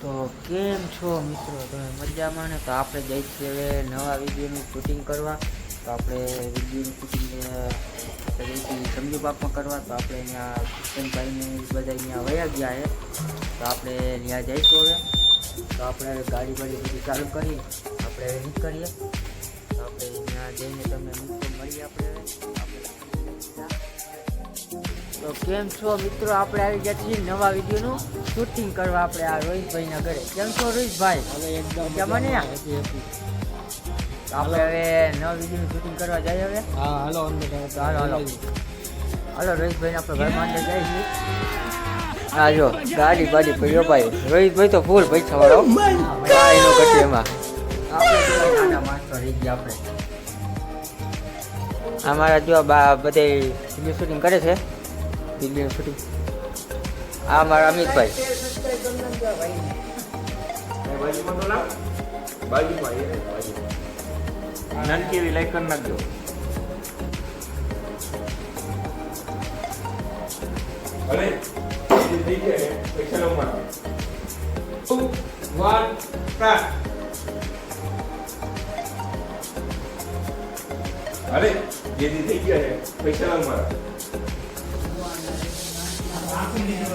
તો કેમ છો મિત્રો? તમે મજામાં ને? તો આપણે જઈએ છીએ હવે નવા વિડીયોનું શૂટિંગ કરવા. તો આપણે વિડીયોનું શૂટિંગ જઈશું સમજુ પાકમાં કરવા. તો આપણે અહીંયા કિશનભાઈને બધા અહીંયા વયા ગયા છે. તો આપણે ત્યાં જઈશું હવે. તો આપણે ગાડી બધી ચાલુ કરી આપણે નીકળીએ. તો આપણે ત્યાં જઈને તમને મિત્રો મળીએ આપણે. તો કેમ છો મિત્રો? આપણે આવી ગયા છીએ નવા વિડીયોનું શૂટિંગ કરવા. આપણે આ રોહિતભાઈના ઘરે. કેમ છો રોહિતભાઈ? હવે એકદમ કેમ ને? હતી. આપણે હવે નવા વિડીયોનું શૂટિંગ કરવા જઈએ હવે. હા હાલો અંદર તો હાલો રોહિતભાઈને આપણે ઘરમાં અંદર જઈએ છીએ. હા જો ગાડી બાડી પડ્યો ભાઈ. રોહિતભાઈ તો ફૂલ પૈસા વાળો એનો કટી એમાં આપણે નાના માણસો રહી ગયા આપણે. અમારા જો બા બધે વિડીયો શૂટિંગ કરે છે. વિડીયો શૂટિંગ આ મારા અમિતભાઈ. નાનકી એવી લાઈક કરી નાખજો. અરે થઈ ગયા પૈસા લો મારા 2 1 સ્ટાર્ટ. અરે જેથી થઈ ગયા છે પૈસા લો મારા. આ વિડિયો